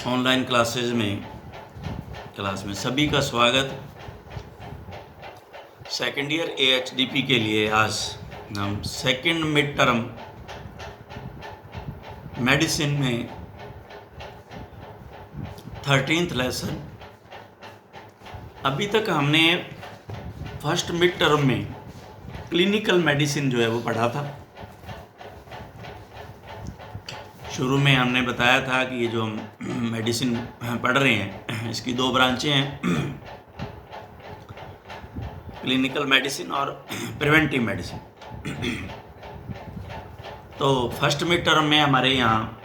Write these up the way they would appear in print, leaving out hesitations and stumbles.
Online class में सभी का स्वागत। सेकेंड ईयर AHDP के लिए आज हम सेकेंड मिड टर्म मेडिसिन में 13th लेसन। अभी तक हमने फर्स्ट मिड टर्म में क्लिनिकल मेडिसिन जो है वो पढ़ा था। शुरू में हमने बताया था कि ये जो हम मेडिसिन पढ़ रहे हैं इसकी दो ब्रांचें हैं, क्लिनिकल मेडिसिन और प्रिवेंटिव मेडिसिन। तो फर्स्ट मिड टर्म में हमारे यहाँ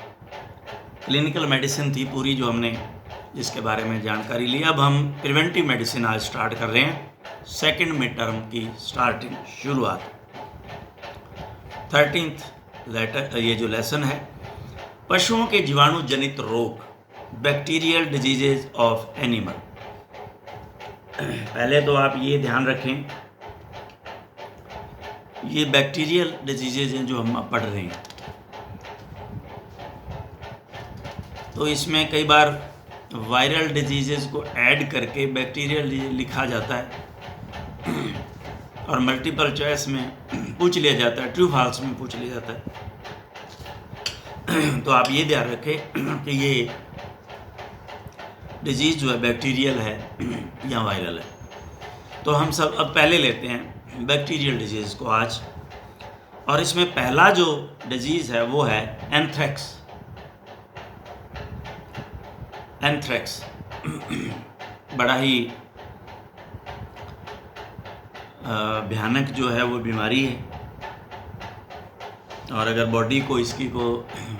क्लिनिकल मेडिसिन थी पूरी जो हमने जिसके बारे में जानकारी ली। अब हम प्रिवेंटिव मेडिसिन आज स्टार्ट कर रहे हैं, सेकंड मिड टर्म की स्टार्टिंग शुरुआत। 13th ये जो लेसन है, पशुओं के जीवाणु जनित रोग, बैक्टीरियल डिजीजेज ऑफ एनिमल। पहले तो आप ये ध्यान रखें, ये बैक्टीरियल डिजीजेज हैं जो हम अब पढ़ रहे हैं। तो इसमें कई बार वायरल डिजीजेज को ऐड करके बैक्टीरियल लिखा जाता है और मल्टीपल चॉइस में पूछ लिया जाता है, ट्रू फॉल्स में पूछ लिया जाता है। तो आप ये ध्यान रखें कि ये डिजीज जो है बैक्टीरियल है या वायरल है। तो हम सब अब पहले लेते हैं बैक्टीरियल डिजीज को आज, और इसमें पहला जो डिजीज है वो है एंथ्रेक्स। एंथ्रेक्स बड़ा ही भयानक जो है वो बीमारी है, और अगर बॉडी को इसकी को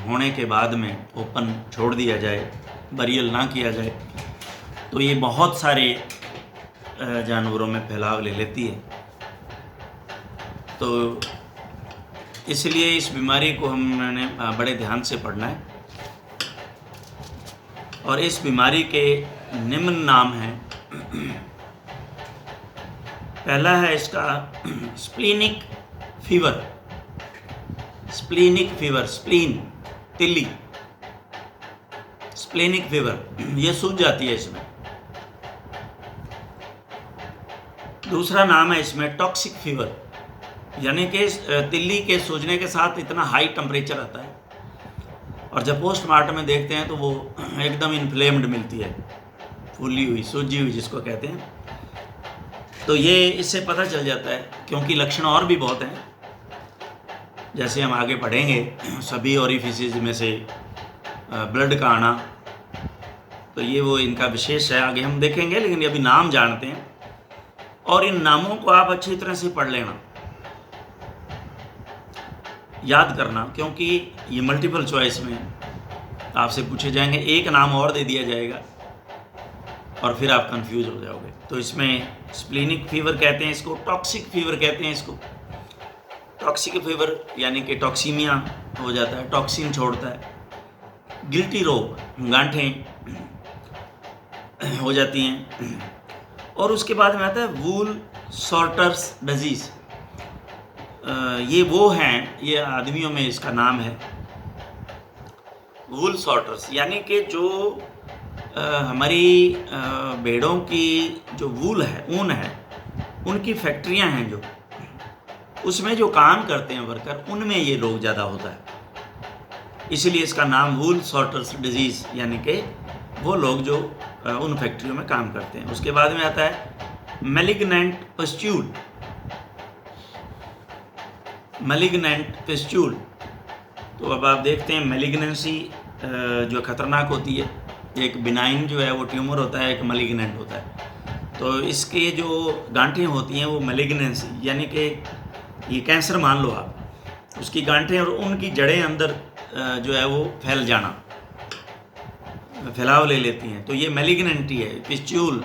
होने के बाद में ओपन छोड़ दिया जाए, बरियल ना किया जाए, तो ये बहुत सारे जानवरों में फैलाव ले लेती है। तो इसलिए इस बीमारी को हमने बड़े ध्यान से पढ़ना है। और इस बीमारी के निम्न नाम हैं। पहला है इसका splenic fever. Splenic fever, spleen तिल्ली, स्प्लीनिक फीवर, ये सूज जाती है इसमें। दूसरा नाम है इसमें टॉक्सिक फीवर, यानी कि तिल्ली के सूजने के साथ इतना हाई टेम्परेचर आता है और जब पोस्टमार्टम में देखते हैं तो वो एकदम इन्फ्लेम्ड मिलती है, फूली हुई, सूजी हुई जिसको कहते हैं। तो ये इससे पता चल जाता है, क्योंकि लक्षण और भी बहुत हैं, जैसे हम आगे पढ़ेंगे। सभी ओरिफिसेस में से ब्लड का आना, तो ये वो इनका विशेष है, आगे हम देखेंगे, लेकिन अभी नाम जानते हैं। और इन नामों को आप अच्छी तरह से पढ़ लेना, याद करना, क्योंकि ये मल्टीपल चॉइस में आपसे पूछे जाएंगे, एक नाम और दे दिया जाएगा और फिर आप कंफ्यूज हो जाओगे। तो इसमें स्प्लीनिक फीवर कहते हैं इसको, टॉक्सिक फीवर कहते हैं इसको। टॉक्सिक फीवर यानी कि टॉक्सीमिया हो जाता है, टॉक्सिन छोड़ता है। गिल्टी रोग, गांठें हो जाती हैं। और उसके बाद में आता है वूल सॉर्टर्स डिजीज। ये वो हैं, ये आदमियों में इसका नाम है वूल सॉर्टर्स, यानी कि जो हमारी भेड़ों की जो वूल है, ऊन है, उनकी फैक्ट्रियां हैं जो, उसमें जो काम करते हैं वर्कर, उनमें ये रोग ज़्यादा होता है। इसीलिए इसका नाम वूल सॉर्टर्स डिजीज़, यानी कि वो लोग जो उन फैक्ट्रियों में काम करते हैं। उसके बाद में आता है मैलिग्नेंट पस्ट्यूल। मैलिग्नेंट पस्ट्यूल, तो अब आप देखते हैं मैलिग्नेंसी जो खतरनाक होती है, एक बिनाइन जो है वो ट्यूमर होता है, एक मैलिग्नेंट होता है। तो इसके जो गांठें होती हैं वो मैलिग्नेंसी, यानी कि ये कैंसर मान लो आप, उसकी गांठें और उनकी जड़ें अंदर जो है वो फैल जाना, फैलाव ले लेती हैं, तो ये मैलिग्नेंटी है। पिस्ट्यूल,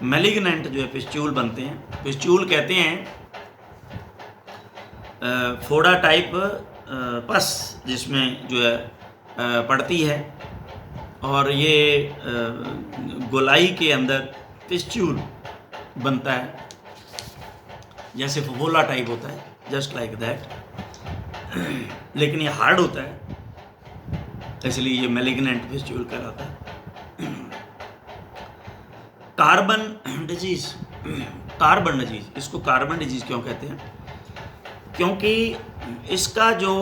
मैलिग्नेंट जो है पिस्ट्यूल बनते हैं। पिस्ट्यूल कहते हैं फोड़ा टाइप पस जिसमें जो है पड़ती है, और ये गोलाई के अंदर पिस्ट्यूल बनता है, जैसे फफोला टाइप होता है, जस्ट लाइक दैट, लेकिन ये हार्ड होता है, इसलिए ये मैलिग्नेंट फिस्ट्यूल कहलाता है। कार्बन डिजीज, कार्बन डिजीज, इसको कार्बन डिजीज क्यों कहते हैं? क्योंकि इसका जो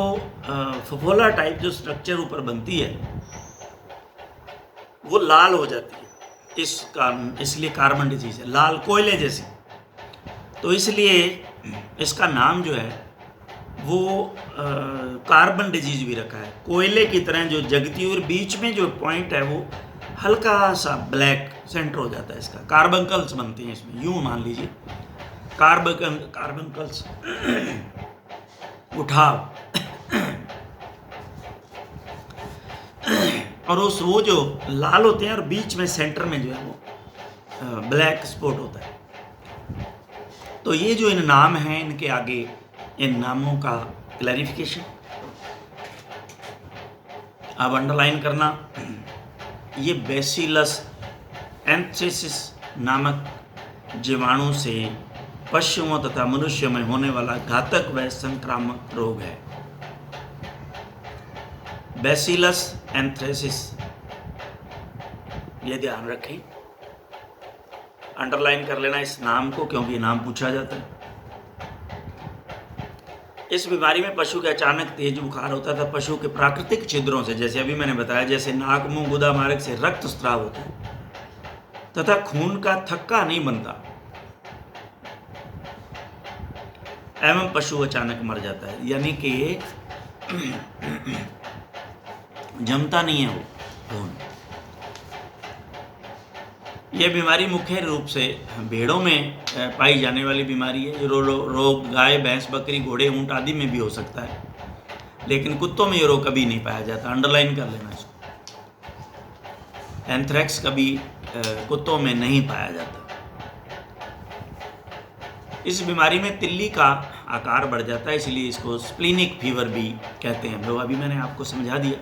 फफोला टाइप जो स्ट्रक्चर ऊपर बनती है वो लाल हो जाती है, इस कारण इसलिए कार्बन डिजीज है, लाल कोयले जैसी। तो इसलिए इसका नाम जो है वो कार्बन डिजीज भी रखा है। कोयले की तरह जो जगती और बीच में जो पॉइंट है वो हल्का सा ब्लैक सेंटर हो जाता है इसका। कार्बनकल्स बनते हैं इसमें, यूं मान लीजिए कार्बनकल्स उठाव और वो जो लाल होते हैं और बीच में सेंटर में जो है वो ब्लैक स्पॉट होता है। तो ये जो इन नाम हैं, इनके आगे इन नामों का क्लैरिफिकेशन अब अंडरलाइन करना। ये बैसिलस एंथ्रेसिस नामक जीवाणु से पशुओं तथा मनुष्य में होने वाला घातक व संक्रामक रोग है। बैसिलस एंथ्रेसिस, ये ध्यान रखें, अंडरलाइन कर लेना इस नाम को, क्योंकि नाम पूछा जाता है। इस बीमारी में पशु के अचानक तेज बुखार होता था। पशु के प्राकृतिक छिद्रों से, जैसे अभी मैंने बताया, जैसे नाक, मुंह, गुदा मार्ग से रक्त स्राव होता है तथा खून का थक्का नहीं बनता एवं पशु अचानक मर जाता है, यानी कि जमता नहीं है वो खून। यह बीमारी मुख्य रूप से भेड़ों में पाई जाने वाली बीमारी है। ये रोग गाय, भैंस, बकरी, घोड़े, ऊंट आदि में भी हो सकता है, लेकिन कुत्तों में ये रोग कभी नहीं पाया जाता। अंडरलाइन कर लेना इसको, एंथ्रेक्स कभी कुत्तों में नहीं पाया जाता। इस बीमारी में तिल्ली का आकार बढ़ जाता है, इसलिए इसको स्प्लीनिक फीवर भी कहते हैं। जो अभी मैंने आपको समझा दिया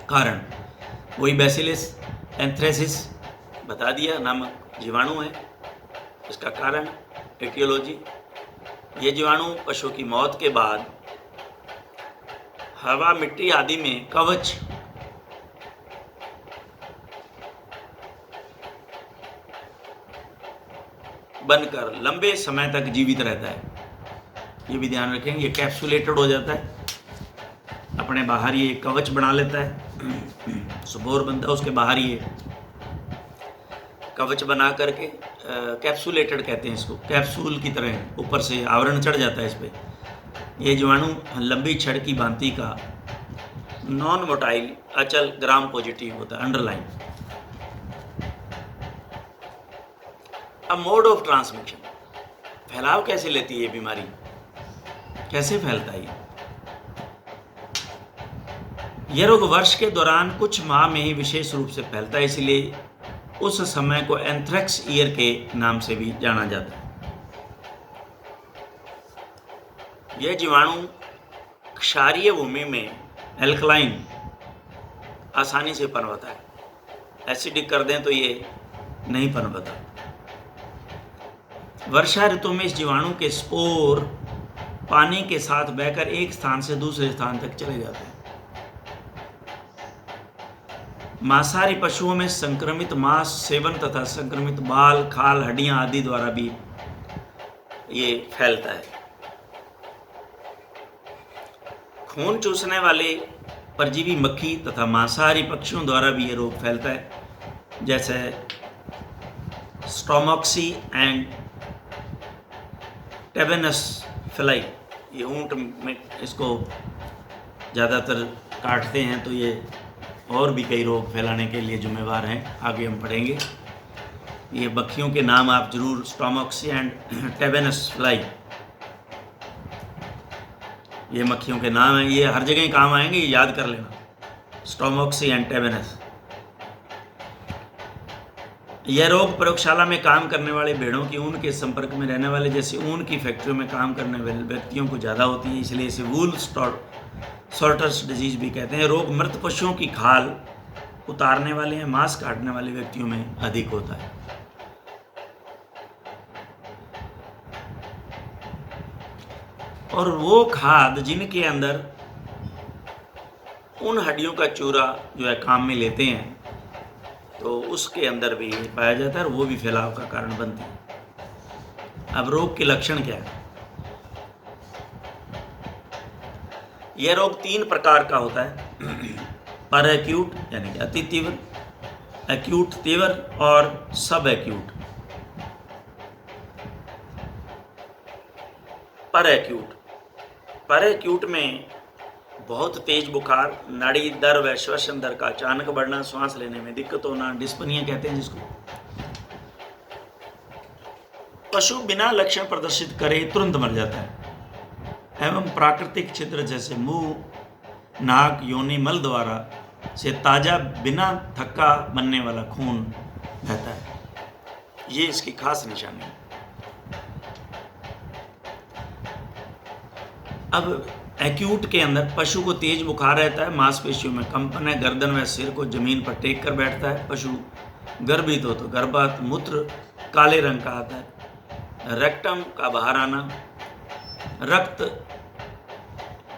कारण, वही बैसिलस एंथ्रेसिस बता दिया, नामक जीवाणु है। इसका कारण एटियोलॉजी, ये जीवाणु पशु की मौत के बाद हवा, मिट्टी आदि में कवच बनकर लंबे समय तक जीवित रहता है। ये भी ध्यान रखेंगे, ये कैप्सुलेटेड हो जाता है, अपने बाहर ये कवच बना लेता है, सुबोर बनता है, उसके बाहर ये कवच बना करके कैप्सुलेटेड कहते हैं इसको, कैप्सूल की तरह ऊपर से आवरण चढ़ जाता है इस पर। ये जीवाणु लंबी छड़ की भांति का नॉन मोटाइल, अचल, ग्राम पॉजिटिव होता है। अंडरलाइन। अब मोड ऑफ ट्रांसमिशन, फैलाव कैसे लेती है ये बीमारी, कैसे फैलता है यह रोग? वर्ष के दौरान कुछ माह में ही विशेष रूप से फैलता है, इसलिए उस समय को एंथ्रेक्स ईयर के नाम से भी जाना जाता है। यह जीवाणु क्षारीय भूमि में एल्कलाइन आसानी से पनपता है, एसिडिक कर दें तो ये नहीं पनपता। वर्षा ऋतु में इस जीवाणु के स्पोर पानी के साथ बहकर एक स्थान से दूसरे स्थान तक चले जाते हैं। मांसाहारी पशुओं में संक्रमित मांस सेवन तथा संक्रमित बाल, खाल, हड्डियां आदि द्वारा भी ये फैलता है। खून चूसने वाले परजीवी मक्खी तथा मांसाहारी पक्षियों द्वारा भी ये रोग फैलता है, जैसे स्टोमोक्सी एंड टेबेनस फ्लाई। ये ऊंट में इसको ज़्यादातर काटते हैं, तो ये और भी कई रोग फैलाने के लिए जिम्मेवार हैं, आगे हम पढ़ेंगे। ये मक्खियों के नाम आप जरूर, स्टोमोक्सी एंड टेबेनस फ्लाई, ये मक्खियों के नाम हैं, ये हर जगह काम आएंगे, ये याद कर लेना, स्टोमोक्सी एंड टेबेनस। यह रोग प्रयोगशाला में काम करने वाले भेड़ों की ऊन के संपर्क में रहने वाले, जैसे ऊन की फैक्ट्रियों में काम करने वाले व्यक्तियों को ज़्यादा होती है, इसलिए इसे वूल सॉर्टर्स डिजीज भी कहते हैं। रोग मृत पशुओं की खाल उतारने वाले हैं, मांस काटने वाले व्यक्तियों में अधिक होता है। और वो खाद जिनके अंदर उन हड्डियों का चूरा जो है काम में लेते हैं तो उसके अंदर भी पाया जाता है और वो भी फैलाव का कारण बनती है। अब रोग के लक्षण क्या है? यह रोग 3 प्रकार का होता है। पर एक्यूट यानी कि अति तीव्र, एक्यूट तीव्र और सब एक्यूट। पर एक्यूट में बहुत तेज बुखार, नाड़ी दर व श्वसन दर का अचानक बढ़ना, सांस लेने में दिक्कत होना, डिस्पनिया कहते हैं जिसको। पशु बिना लक्षण प्रदर्शित करे तुरंत मर जाता है एवं प्राकृतिक छिद्र जैसे मुंह, नाक, योनि, मल द्वारा से ताजा बिना थक्का बनने वाला खून बहता है। ये इसकी खास निशानी है। अब एक्यूट के अंदर पशु को तेज बुखार रहता है, मांसपेशियों में कंपन है, गर्दन व सिर को जमीन पर टेक कर बैठता है। पशु गर्भित हो तो गर्भात मूत्र काले रंग का आता है, रेक्टम का बाहर आना, रक्त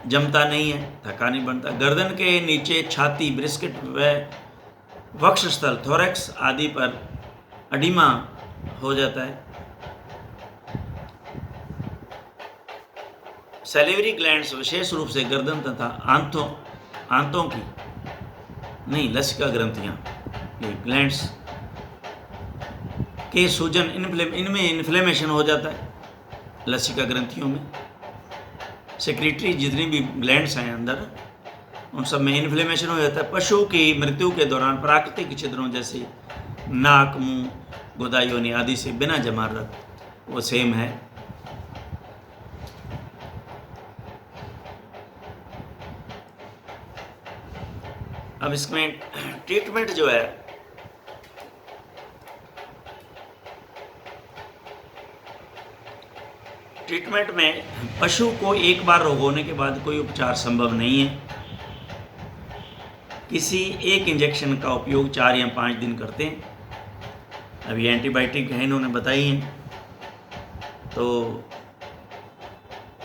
जमता नहीं है, थका नहीं बनता, गर्दन के नीचे छाती, ब्रिस्केट व वक्षस्थल, थोरैक्स आदि पर अडीमा हो जाता है। सैलिवरी ग्लैंड्स विशेष रूप से गर्दन तथा आंतों की नहीं लसिका ग्रंथियां, ये ग्लैंड्स के सूजन, इनमें इन्फ्लेमेशन हो जाता है। लसिका ग्रंथियों में सेक्रेटरी जितनी भी ग्लैंड्स हैं अंदर, उन सब में इन्फ्लेमेशन हो जाता है। पशु की मृत्यु के दौरान प्राकृतिक छिद्रों जैसे नाक, मुंह, गुदा, योनि आदि से बिना जमा रक्त वो सेम है। अब इसमें ट्रीटमेंट जो है, ट्रीटमेंट में पशु को एक बार रोग होने के बाद कोई उपचार संभव नहीं है। किसी एक इंजेक्शन का उपयोग 4 या 5 दिन करते हैं। अभी एंटीबायोटिक है इन्होंने बताई हैं, तो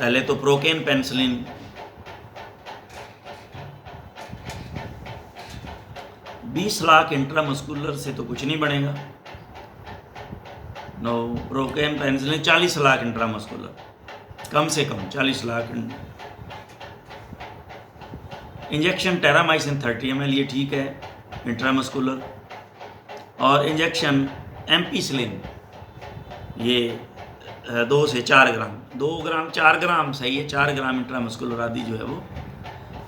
पहले तो प्रोकेन पेनिसिलिन, 20 लाख इंट्रामस्कुलर से तो कुछ नहीं बनेगा। No, procaine penicillin 40 lakh intramuscular, कम से कम 40 लाख। इंजेक्शन टेरामाइसिन 30 ml, ये ठीक है इंट्रामस्कुलर। और इंजेक्शन एम्पिसिलिन ये 2 से 4 ग्राम, 2 ग्राम 4 ग्राम सही है, 4 ग्राम इंट्रामस्कुलर आदि जो है वो,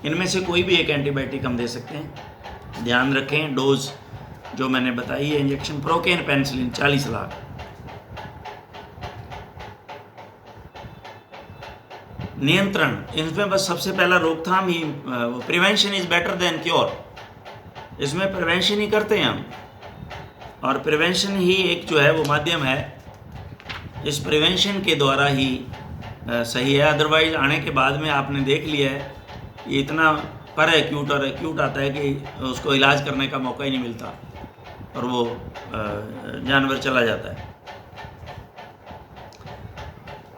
इनमें से कोई भी एक एंटीबायोटिक हम दे सकते हैं। ध्यान रखें डोज जो मैंने बताई है। Injection procaine penicillin 40 lakh. नियंत्रण, इसमें बस सबसे पहला रोकथाम ही, prevention is better than cure. इसमें प्रिवेंशन ही करते हैं हम, और प्रिवेंशन ही एक जो है वो माध्यम है। इस प्रिवेंशन के द्वारा ही सही है। अदरवाइज आने के बाद में आपने देख लिया है ये इतना पर एक्यूट और एक्यूट आता है कि उसको इलाज करने का मौका ही नहीं मिलता और वो जानवर चला जाता है।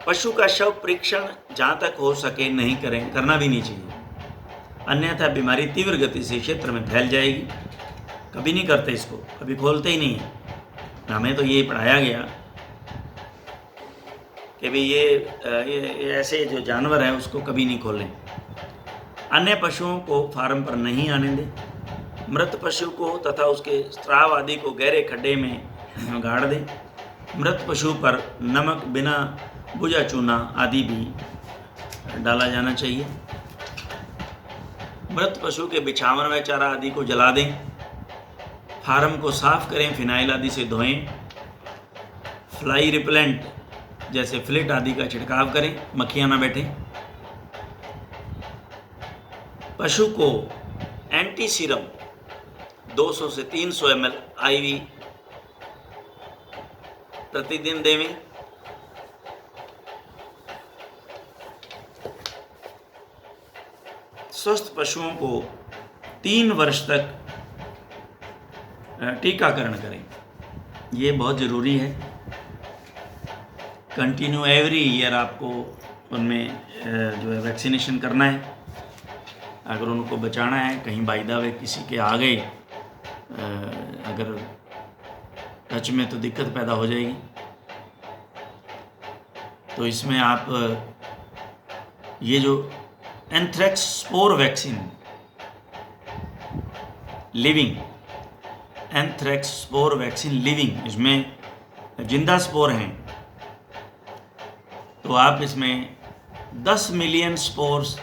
पशु का शव परीक्षण जहाँ तक हो सके नहीं करें, करना भी नहीं चाहिए, अन्यथा बीमारी तीव्र गति से क्षेत्र में फैल जाएगी। कभी नहीं करते इसको, कभी खोलते ही नहीं है। हमें तो ये पढ़ाया गया कि भाई ये ऐसे जो जानवर हैं उसको कभी नहीं खोलें। अन्य पशुओं को फार्म पर नहीं आने दें। मृत पशु को तथा उसके स्राव आदि को गहरे खड्डे में गाड़ दें। मृत पशु पर नमक, बिना भुजा चूना आदि भी डाला जाना चाहिए। मृत पशु के बिछावन व चारा आदि को जला दें। फार्म को साफ करें, फिनाइल आदि से धोएं। फ्लाई रिपेलेंट जैसे फ्लिट आदि का छिड़काव करें, मक्खियां ना बैठें। पशु को एंटी सीरम 200 से 300 ml IV प्रतिदिन देवें। स्वस्थ पशुओं को 3 वर्ष तक टीकाकरण करें, ये बहुत ज़रूरी है। कंटिन्यू एवरी ईयर आपको उनमें जो है वैक्सीनेशन करना है। अगर उनको बचाना है, कहीं बाय द वे किसी के आ गए अगर टच में, तो दिक्कत पैदा हो जाएगी। तो इसमें आप ये जो anthrax spore vaccine living, anthrax spore vaccine living, इसमें जिंदा स्पोर हैं, तो आप इसमें 10 million spores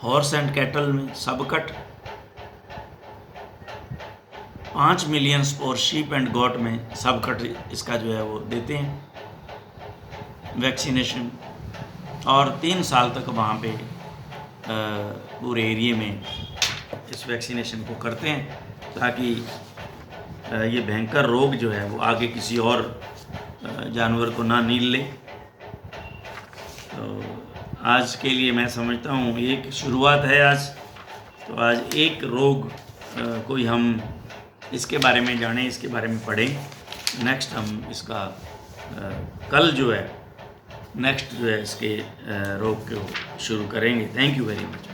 horse and cattle में सबकट, 5 million spore sheep and got में सबकट, इसका जो है वो देते हैं वैक्सीनेशन, और 3 साल तक वहाँ पे पूरे एरिए में इस वैक्सीनेशन को करते हैं, ताकि ये भयंकर रोग जो है वो आगे किसी और जानवर को ना नील ले। तो आज के लिए मैं समझता हूँ एक शुरुआत है आज। तो आज एक रोग कोई हम इसके बारे में जानें, इसके बारे में पढ़ें। नेक्स्ट हम इसका कल जो है नेक्स्ट जो है इसके रोग को शुरू करेंगे। Thank you very much.